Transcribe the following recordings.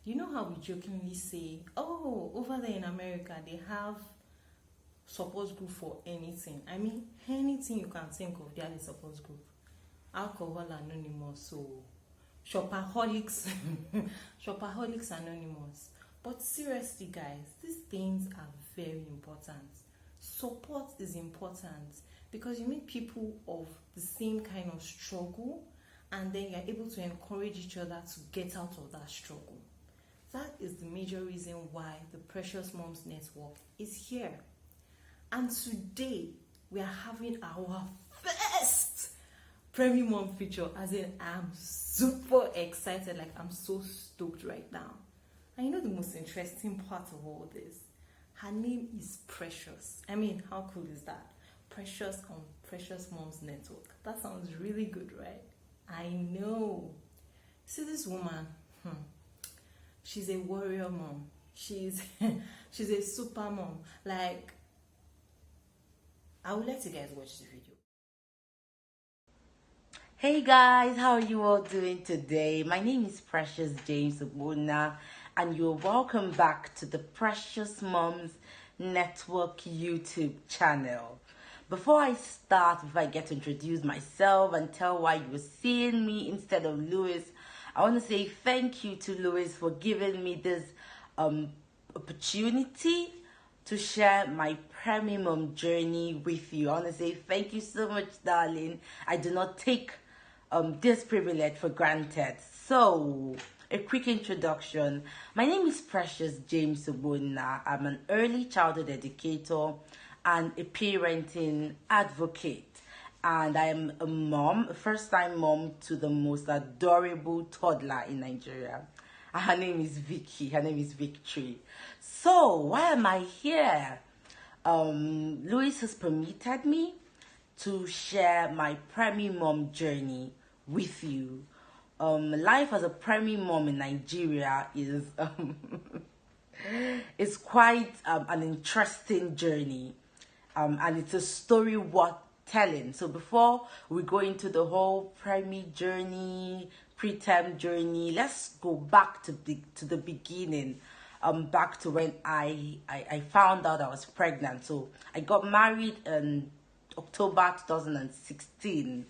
You know how we jokingly say, oh, over there in America, they have support group for anything. I mean, anything you can think of, they are the support group. Alcohol Anonymous, so shopaholics, shopaholics Anonymous. But seriously, guys, these things are very important. Support is important because you meet people of the same kind of struggle, and then you're able to encourage each other to get out of that struggle. That is the major reason why the Precious Moms Network is here. And today, we are having our first Premium Mom feature. As in, I'm super excited. Like, I'm so stoked right now. And you know the most interesting part of all this? Her name is Precious. I mean, how cool is that? Precious on Precious Moms Network. That sounds really good, right? I know. See this woman? She's a warrior mom. She's a super mom. Like, I would let you guys watch the video. Hey guys, how are you all doing today? My name is Precious James Obuna, and you're welcome back to the Precious Mums Network YouTube channel. Before I get to introduce myself and tell why you're seeing me instead of Louis, I want to say thank you to Louis for giving me this opportunity to share my premium journey with you. I want to say thank you so much, darling. I do not take this privilege for granted. So, a quick introduction. My name is Precious James Obuna. I'm an early childhood educator and a parenting advocate. And I am a mom, a first-time mom to the most adorable toddler in Nigeria. Her name is Vicky. Her name is Victory. So, why am I here? Louis has permitted me to share my preemie mom journey with you. Life as a preemie mom in Nigeria is quite an interesting journey, and it's a story worth telling. So before we go into the whole preemie journey, preterm journey, let's go back to the beginning. Back to when I found out I was pregnant. So I got married in October 2016,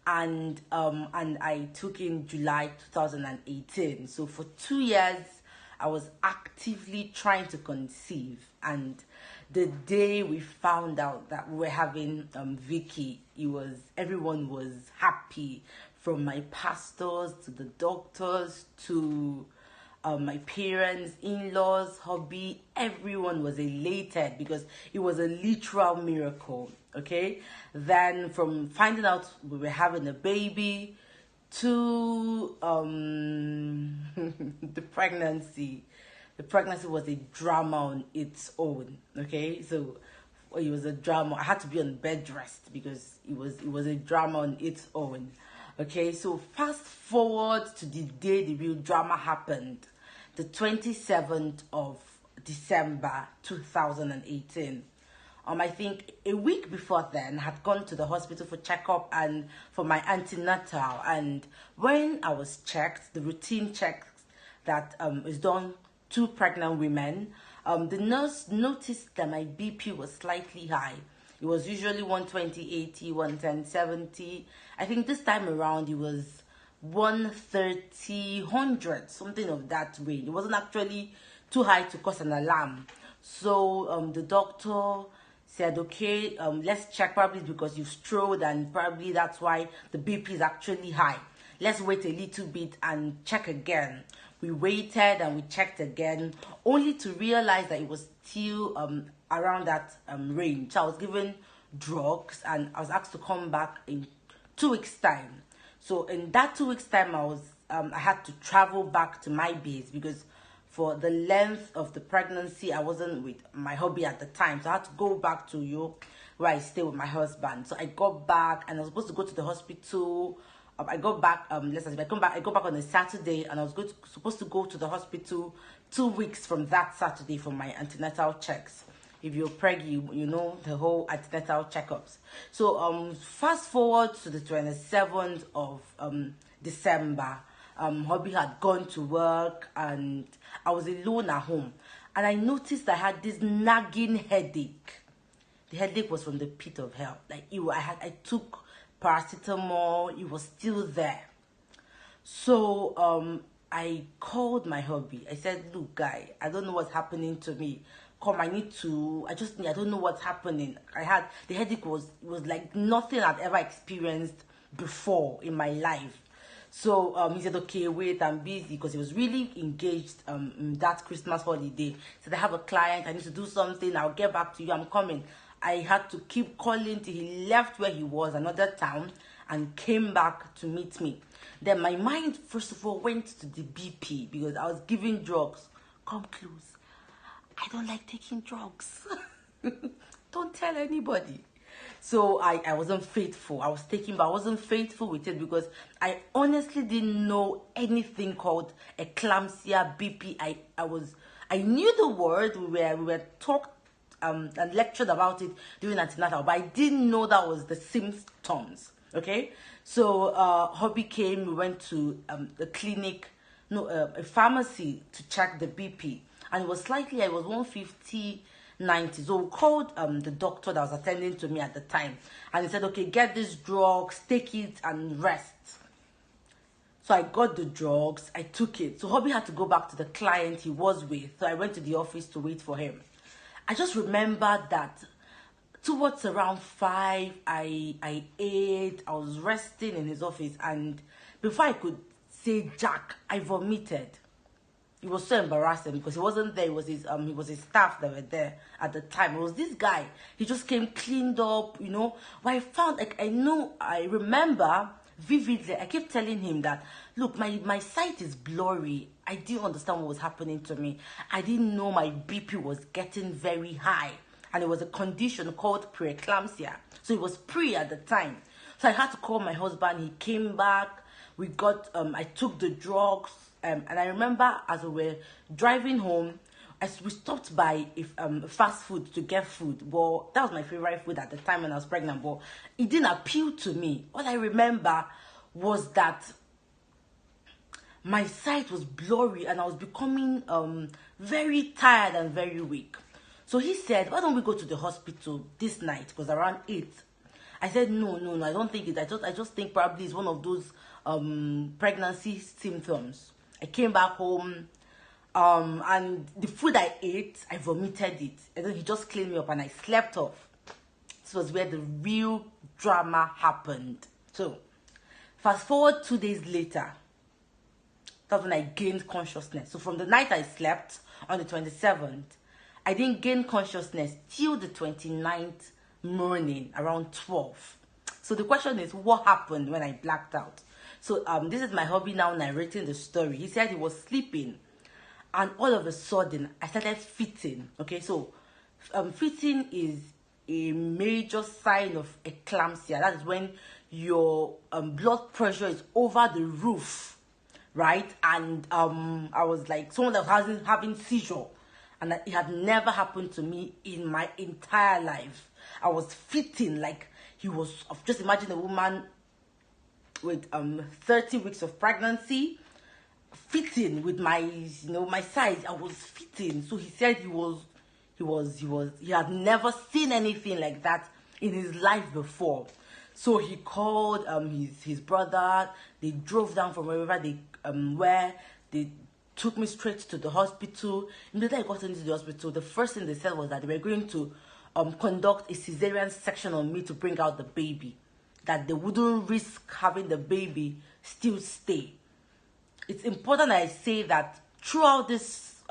and I took in July 2018. So for 2 years I was actively trying to conceive, and the day we found out that we were having Vicky, everyone was happy, from my pastors to the doctors to my parents, in-laws, hubby. Everyone was elated because it was a literal miracle. Okay, then from finding out we were having a baby to the pregnancy was a drama on its own. Okay, so it was a drama. I had to be on bed rest because it was a drama on its own. Okay, so fast forward to the day the real drama happened, the 27th of December 2018. I think a week before then, I had gone to the hospital for checkup and for my antenatal. And when I was checked, the routine checks that is done to pregnant women, the nurse noticed that my BP was slightly high. It was usually 120/80, 110/70. I think this time around it was 130/100, something of that range. It wasn't actually too high to cause an alarm. So the doctor said, okay, let's check. Probably because you've strolled, and probably that's why the BP is actually high. Let's wait a little bit and check again. We waited and we checked again, only to realize that it was still around that range. So I was given drugs and I was asked to come back in 2 weeks' time. So in that 2 weeks' time, I had to travel back to my base because for the length of the pregnancy, I wasn't with my hubby at the time. So I had to go back to York, where I stay with my husband. So I got back and I was supposed to go to the hospital. I got back, I got back on a Saturday, and I was supposed to go to the hospital 2 weeks from that Saturday for my antenatal checks. If you're pregnant, you know the whole antenatal checkups. So fast forward to the 27th of December. hubby had gone to work and I was alone at home. And I noticed I had this nagging headache. The headache was from the pit of hell. Like I took paracetamol, it was still there. So I called my hubby. I said, look, guy, I don't know what's happening to me. Come, I don't know what's happening. The headache was like nothing I'd ever experienced before in my life. So he said, okay, wait, I'm busy, because he was really engaged in that Christmas holiday. He said, I have a client, I need to do something, I'll get back to you, I'm coming. I had to keep calling till he left where he was, another town, and came back to meet me. Then my mind, first of all, went to the BP, because I was giving drugs. Come close. I don't like taking drugs. Don't tell anybody. So I wasn't faithful. I was taking, but I wasn't faithful with it, because I honestly didn't know anything called eclampsia, BP. I knew the word. We were taught and lectured about it during antenatal, but I didn't know that was the symptoms. Okay, so hubby came. We went to the clinic, a pharmacy, to check the BP, and it was 150/90. So we called the doctor that was attending to me at the time, and he said, okay, get these drugs, take it and rest. So I got the drugs, I took it. So hubby had to go back to the client he was with, so I went to the office to wait for him. I just remember that towards around 5, I ate, I was resting in his office, and before I could say Jack, I vomited. It was so embarrassing, because he wasn't there. It was his staff that were there at the time. It was this guy. He just came cleaned up, What I found, I remember vividly. I kept telling him that, look, my sight is blurry. I didn't understand what was happening to me. I didn't know my BP was getting very high, and it was a condition called preeclampsia. So it was pre at the time. So I had to call my husband. He came back. We got I took the drugs. And I remember as we were driving home, we stopped by fast food to get food. Well, that was my favorite food at the time when I was pregnant, but it didn't appeal to me. All I remember was that my sight was blurry and I was becoming very tired and very weak. So he said, why don't we go to the hospital this night? It was around 8. I said, no, I don't think it. I just think probably it's one of those pregnancy symptoms. I came back home, and the food I ate, I vomited it. And then he just cleaned me up and I slept off. This was where the real drama happened. So, fast forward 2 days later, that's when I gained consciousness. So from the night I slept on the 27th, I didn't gain consciousness till the 29th morning around 12. So the question is, what happened when I blacked out? So this is my hubby now narrating the story. He said he was sleeping, and all of a sudden I started fitting. Okay, so fitting is a major sign of eclampsia. That is when your blood pressure is over the roof, right? And I was like someone that was having seizure, and it had never happened to me in my entire life. I was fitting like he was. Just imagine a woman with 30 weeks of pregnancy, fitting with my my size. I was fitting. So he said he had never seen anything like that in his life before. So he called his brother. They drove down from wherever they were. They took me straight to the hospital. Immediately I got into the hospital, the first thing they said was that they were going to conduct a cesarean section on me to bring out the baby, that they wouldn't risk having the baby still stay. It's important I say that throughout this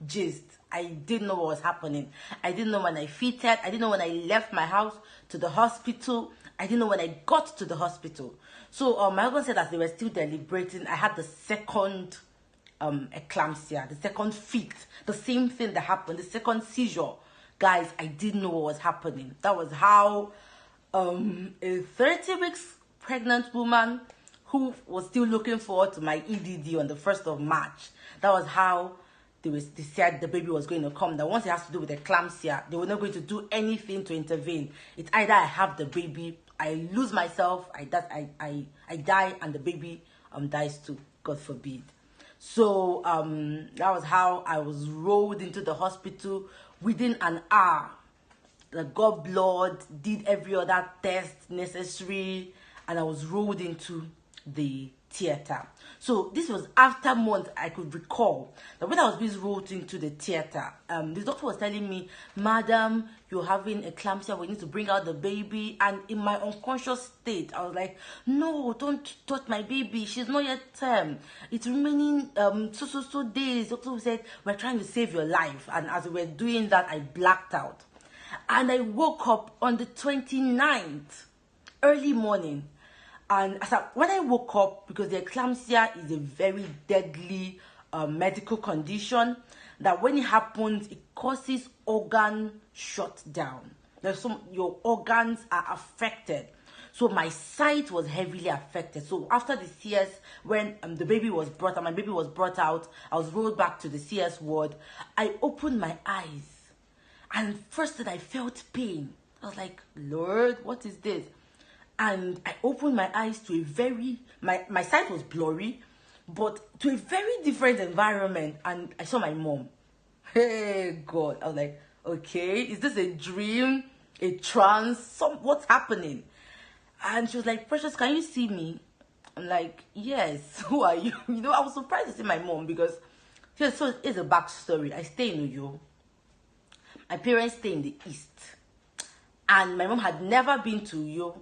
gist, I didn't know what was happening. I didn't know when I fitted. I didn't know when I left my house to the hospital. I didn't know when I got to the hospital. So my husband said as they were still deliberating, I had the second eclampsia, the second fit, the same thing that happened, the second seizure. Guys, I didn't know what was happening. That was how a 30 weeks pregnant woman who was still looking forward to my EDD on the 1st of March, that was how they said the baby was going to come. That once it has to do with eclampsia, they were not going to do anything to intervene. It's either I have the baby, I lose myself, I die, and the baby dies too. God forbid. So that was how I was rolled into the hospital within an hour. I got blood, did every other test necessary, and I was rolled into the theater. So this was after months I could recall that when I was being rolled into the theater, the doctor was telling me, "Madam, you're having eclampsia, we need to bring out the baby." And in my unconscious state, I was like, "No, don't touch my baby, she's not yet term, it's remaining so days." The doctor said, "We're trying to save your life." And as we were doing that, I blacked out. And I woke up on the 29th, early morning. And when I woke up, because the eclampsia is a very deadly medical condition, that when it happens, it causes organ shutdown. Your organs are affected. So my sight was heavily affected. So after the CS, when the baby was brought out, my baby was brought out, I was rolled back to the CS ward. I opened my eyes. And first I felt pain. I was like, "Lord, what is this?" And I opened my eyes to my sight was blurry, but to a very different environment. And I saw my mom. Hey, God. I was like, okay, is this a dream? A trance? What's happening? And she was like, "Precious, can you see me?" I'm like, "Yes." "Who are you?" I was surprised to see my mom because, so it's a backstory. I stay in Uyo. My parents stay in the East. And my mom had never been to Uyo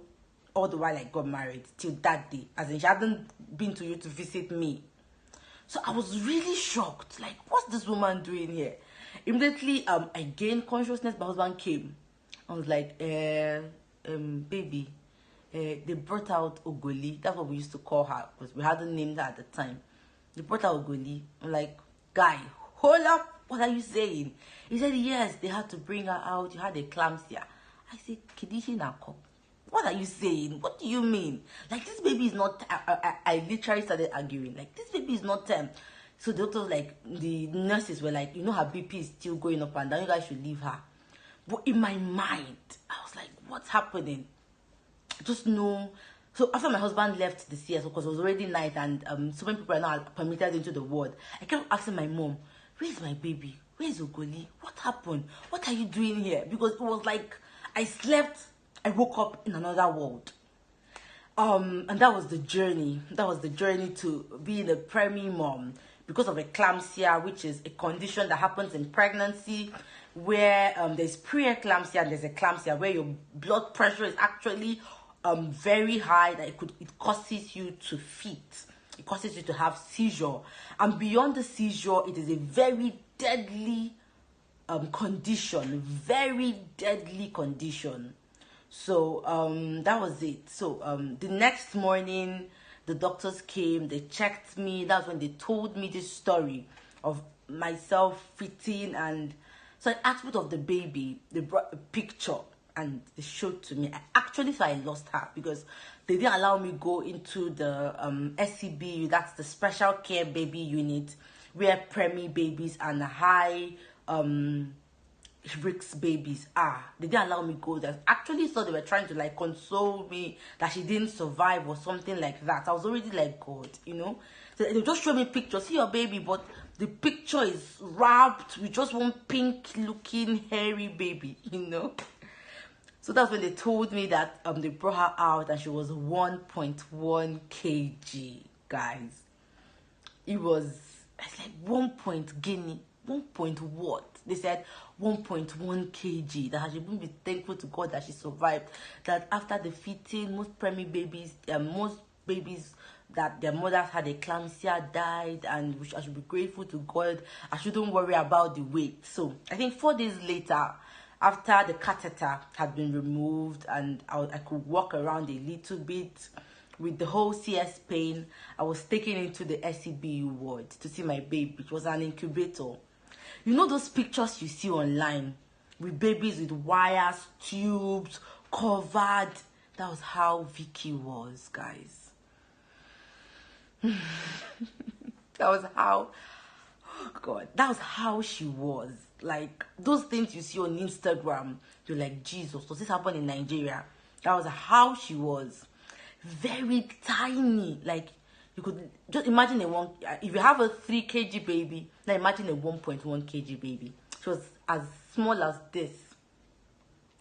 all the while I got married till that day. As in, she hadn't been to Uyo to visit me. So I was really shocked. Like, what's this woman doing here? Immediately, I gained consciousness. My husband came. I was like, baby, they brought out Ogoli. That's what we used to call her because we hadn't named her at the time. They brought out Ogoli. I'm like, "Guy, hold up. What are you saying?" He said, "Yes, they had to bring her out. You had eclampsia." I said, "Kidishi Nako, what are you saying? What do you mean? Like, this baby is not..." I literally started arguing. Like, this baby is not So the doctors, like, the nurses were like, "Her BP is still going up and down. You guys should leave her." But in my mind, I was like, what's happening? Just know. So after my husband left the CS, because it was already night and so many people are now permitted into the ward, I kept asking my mom, "Where's my baby? Where's Ogoli? What happened? What are you doing here?" Because it was like I slept, I woke up in another world. And that was the journey. That was the journey to being a preemie mom because of eclampsia, which is a condition that happens in pregnancy where there's preeclampsia and there's eclampsia, where your blood pressure is actually very high, that it causes you to fit. It causes you to have seizure. And beyond the seizure, it is a very deadly condition. Very deadly condition. So that was it. So the next morning, the doctors came, they checked me. That's when they told me this story of myself fitting. And so I asked what of the baby. They brought a picture and they showed to me. I actually thought I lost her because they didn't allow me go into the SCBU, that's the special care baby unit, where preemie babies and high risk babies are. They didn't allow me go there. Actually, so they were trying to like console me that she didn't survive or something like that. I was already like, God, So they just show me pictures. See your baby, but the picture is wrapped with just one pink looking hairy baby, So that's when they told me that they brought her out and she was 1.1 kg, guys. It was like 1 point guinea, 1 point what? They said 1.1 kg. That she wouldn't be thankful to God that she survived. That after the fitting, most preemie babies, most babies that their mothers had eclampsia died, and I should be grateful to God. I shouldn't worry about the weight. So I think 4 days later, after the catheter had been removed and I could walk around a little bit with the whole CS pain, I was taken into the SCBU ward to see my baby. It was an incubator. Those pictures you see online with babies with wires, tubes, covered? That was how Vicky was, guys. That was how, oh God, that was how she was. Like, those things you see on Instagram, you're like, Jesus, does this happen in Nigeria? That was how she was. Very tiny. Like, You could just imagine if you have a 3 kg baby, now imagine a 1.1 kg baby. She was as small as this.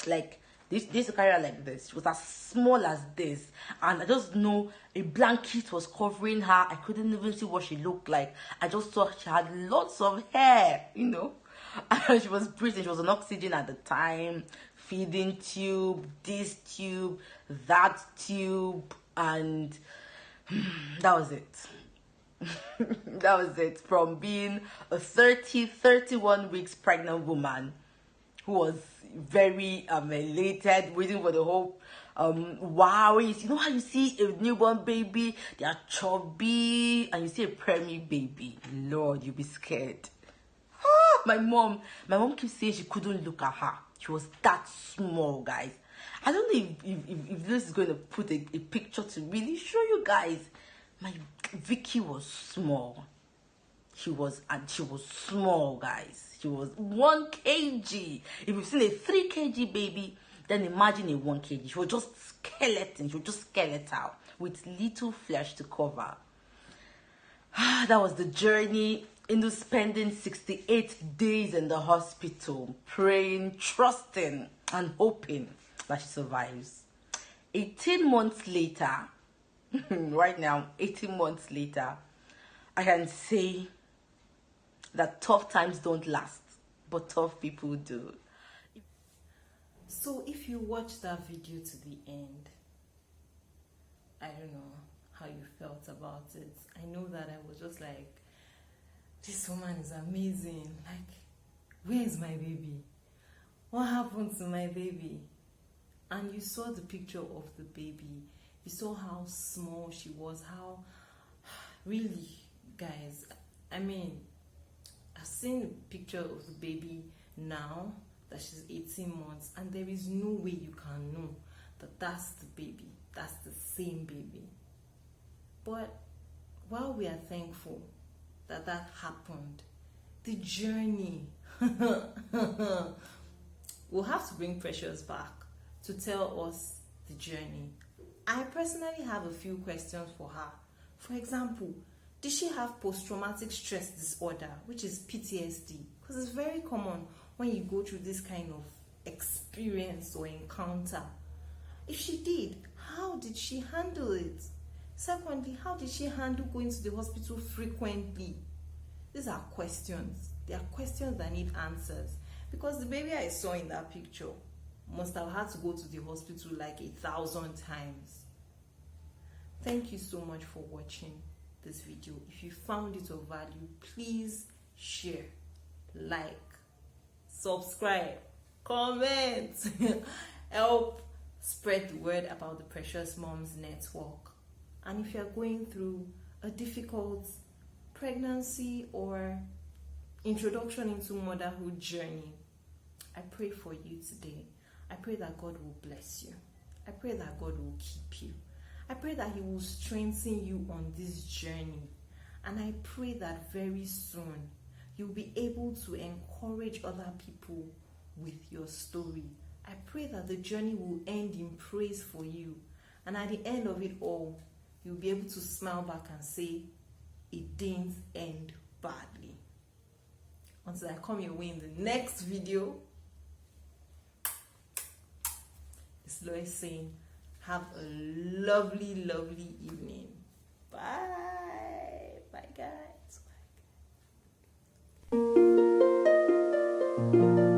Like, this used to carry her like this. She was as small as this. And I just know a blanket was covering her. I couldn't even see what she looked like. I just saw she had lots of hair, you know. And she was breathing. She was on oxygen at the time. Feeding tube, this tube, that tube. And that was it. That was it. From being a 31 weeks pregnant woman who was very elated, waiting for the whole wow. You know how you see a newborn baby, they are chubby, and you see a preemie baby, Lord, you'll be scared. My mom keeps saying she couldn't look at her. She was that small, guys. I don't know if this is going to put a picture to really show you guys. My Vicky was small. She was small, guys. She was 1 kg. If you've seen a 3 kg baby, then imagine a 1 kg. She was just skeleton. She was just skeletal with little flesh to cover. That was the journey into spending 68 days in the hospital, praying, trusting, and hoping that she survives. 18 months later, right now, 18 months later, I can say that tough times don't last, but tough people do. So if you watch that video to the end, I don't know how you felt about it. I know that I was just like, this woman is amazing. Like, where is my baby? What happened to my baby? And you saw the picture of the baby. You saw how small she was, how, really, guys, I mean, I've seen a picture of the baby now that she's 18 months, and there is no way you can know that that's the baby, that's the same baby. But while we are thankful that that happened, the journey, we'll have to bring Precious back to tell us the journey. I personally have a few questions for her. For example, did she have post-traumatic stress disorder, which is PTSD? Because it's very common when you go through this kind of experience or encounter. If she did, how did she handle it? Secondly, how did she handle going to the hospital frequently? These are questions. They are questions that need answers. Because the baby I saw in that picture must have had to go to the hospital like 1,000 times. Thank you so much for watching this video. If you found it of value, please share, like, subscribe, comment. Help spread the word about the Precious Mums Network. And if you're going through a difficult pregnancy or introduction into motherhood journey, I pray for you today. I pray that God will bless you. I pray that God will keep you. I pray that He will strengthen you on this journey. And I pray that very soon you'll be able to encourage other people with your story. I pray that the journey will end in praise for you. And at the end of it all, you'll be able to smile back and say, it didn't end badly. Until I come your way in the next video, it's Lois saying, have a lovely, lovely evening. Bye. Bye, guys. Bye.